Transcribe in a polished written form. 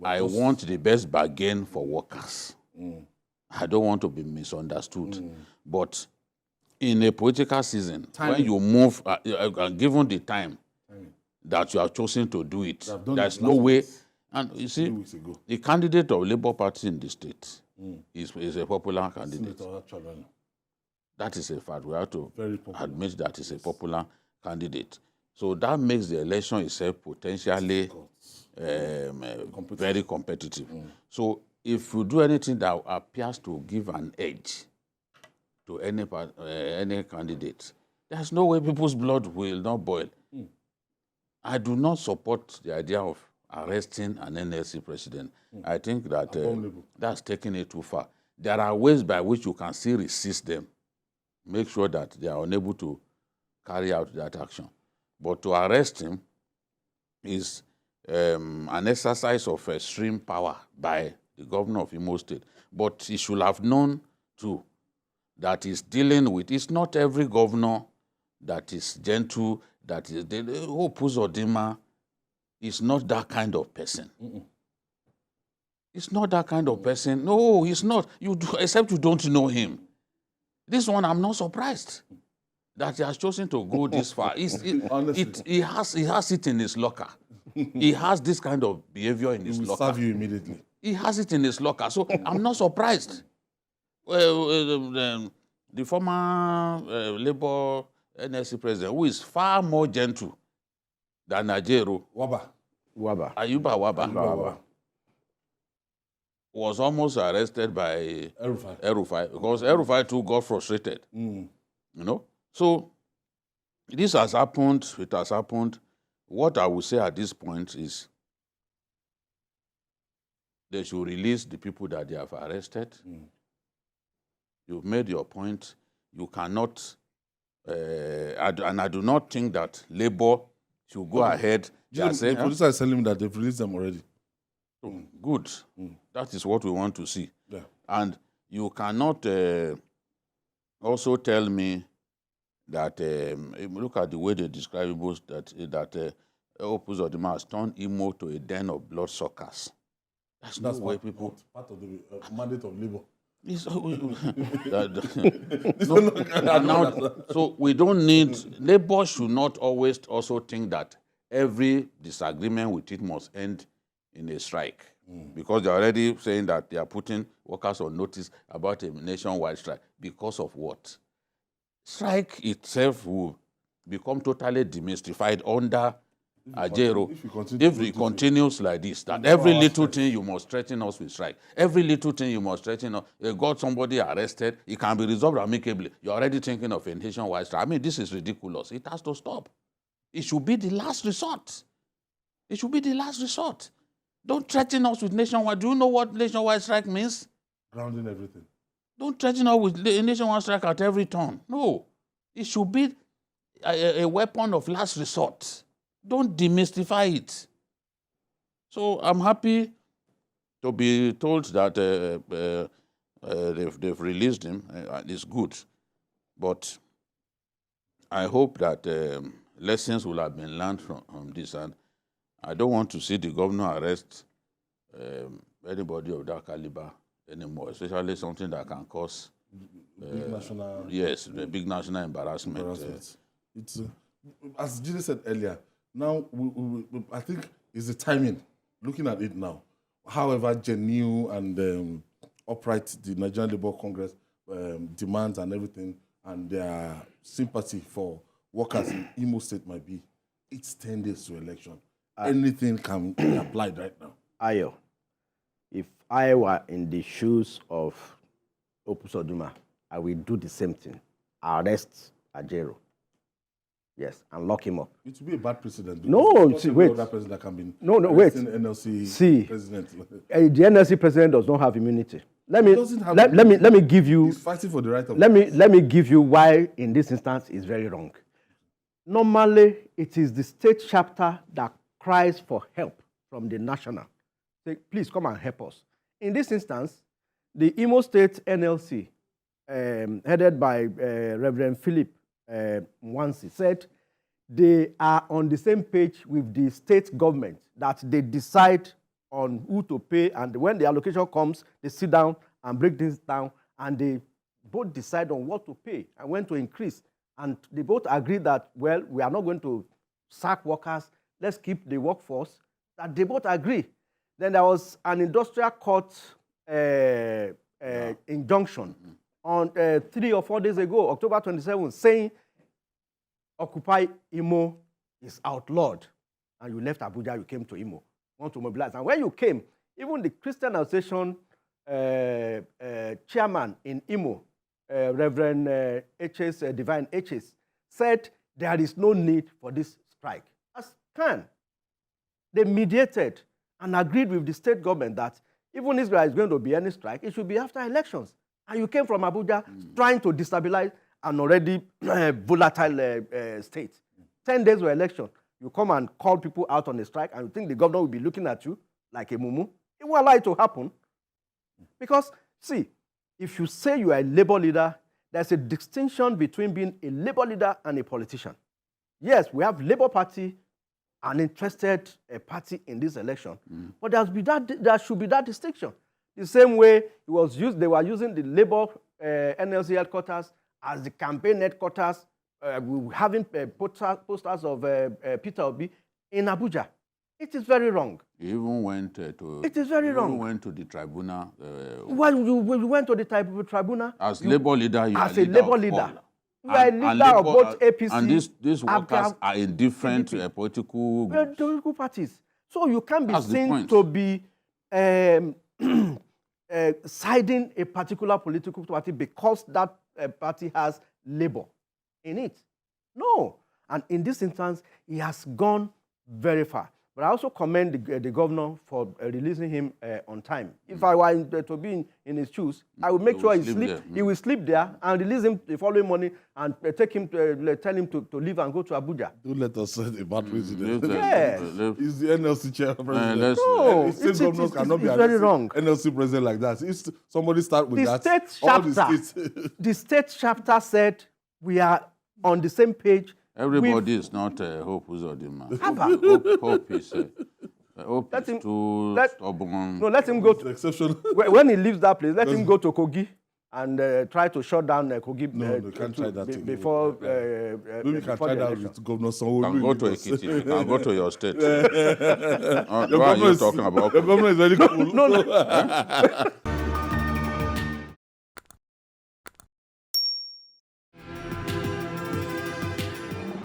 I want the best bargain for workers. I don't want to be misunderstood. But in a political season, when you move, given the time that you are choosing to do it, there's no way. And you see, the candidate of Labour Party in the state is a popular candidate. That is a fact. We have to admit that is a popular candidate. So that makes the election itself potentially very competitive. So if you do anything that appears to give an edge to any candidate, there's no way people's blood will not boil. I do not support the idea of arresting an NLC president. I think that that's taking it too far. There are ways by which you can still resist them, make sure that they are unable to carry out that action. But to arrest him is an exercise of extreme power by the governor of Imo State. But he should have known, too, that he's dealing with, it's not every governor that is gentle, that is, Uzodimma is not that kind of person. It's not that kind of person. No, he's not. Except you don't know him. This one, I'm not surprised that he has chosen to go this far. He has it in his locker. He has this kind of behavior in his locker. He will serve you immediately. He has it in his locker. So I'm not surprised. The former Labour NLC president, who is far more gentle than Ajaero, Ayuba Waba, was almost arrested by El-Rufai because El-Rufai too got frustrated. You know? So this has happened, it has happened. What I would say at this point is they should release the people that they have arrested. You've made your point. You cannot, and I do not think that Labour should go ahead. The producer is telling me that they've released them already. Good. That is what we want to see. Yeah. And you cannot also tell me that, look at the way they describe Imo, that Uzodimma has turned Imo to a den of bloodsuckers. That's no way people... part of the mandate of Labour. So we don't need... Labour should not always also think that every disagreement with it must end in a strike. Because they're already saying that they are putting workers on notice about a nationwide strike. Because of what? Strike itself will become totally demystified under Ajaero if it continues like this, that every little thing you must threaten us with strike. Every little thing you must threaten us. You got somebody arrested, it can be resolved amicably. You're already thinking of a nationwide strike. I mean, this is ridiculous. It has to stop. It should be the last resort. It should be the last resort. Don't threaten us with nationwide. Do you know what nationwide strike means? Grounding everything. Don't threaten us with a nationwide strike at every turn. No. It should be a weapon of last resort. Don't demystify it. So I'm happy to be told that they've released him. It's good. But I hope that lessons will have been learned from this. And I don't want to see the governor arrest anybody of that caliber anymore, especially something that can cause a big national embarrassment. It's as Jide said earlier. Now I think it's the timing. Looking at it now, however genuine and upright the Nigerian Labour Congress demands and everything, and their sympathy for workers in Imo State might be, it's 10 days to election. Anything can be applied right now. Ayo, if I were in the shoes of Uzodimma, I will do the same thing. Arrest Ajaero. Yes, and lock him up. It will be a bad precedent. No, see, wait. Other president that can be wait. NLC president. The NLC president does not have immunity. Let me give you. He's fighting for the right of. Let me give you why in this instance is very wrong. Normally, it is the state chapter that cries for help from the national. Say, please come and help us. In this instance, the Imo State NLC, headed by Reverend Philip Mwansi, said they are on the same page with the state government that they decide on who to pay, and when the allocation comes, they sit down and break this down, and they both decide on what to pay and when to increase. And they both agree that, well, we are not going to sack workers, let's keep the workforce, that they both agree. Then there was an industrial court injunction on 3 or 4 days ago, October 27, saying Occupy Imo is outlawed. And you left Abuja, you came to Imo, want to mobilize. And when you came, even the Christian Association chairman in Imo, Reverend H.S. Divine H.S., said there is no need for this strike. As can. They mediated and agreed with the state government that even if there is going to be any strike, it should be after elections. And you came from Abuja trying to destabilize an already volatile state. 10 days of election, you come and call people out on a strike, and you think the governor will be looking at you like a mumu. It won't allow it to happen. Because, see, if you say you are a labor leader, there's a distinction between being a labor leader and a politician. Yes, we have Labour Party, an interested party in this election, but there should be that distinction. The same way they were using the Labour NLC headquarters as the campaign headquarters, having posters of Peter Obi in Abuja. It is very wrong. You even went to. It is very wrong. You went to the tribunal. When you went to the tribunal. As Labour leader, you as are a Labour leader. You are a leader of both APC. And these workers are in different political groups. Political parties. So you can't be seen to be siding a particular political party because that party has Labour in it. No. And in this instance, he has gone very far. But I also commend the governor for releasing him on time. If I were to be in his shoes, I would make sure he will sleep there and release him the following morning and take him tell him to leave and go to Abuja. Don't let us say the bad president. Yes. He's the NLC chairman. No, state governors cannot be very wrong. NLC president like that. If somebody start with the that, the state chapter said we are on the same page. Everybody is not Hope Uzodinma. Hope is too stubborn. No, let him go to exception. When he leaves that place, let him go to Kogi and try to shut down Kogi. No, you can't try that before. Maybe you can try that with Governor Sanwo-Olu. You can go to Ekiti. You can go to your state. What are you talking about? Your governor is very cool. No.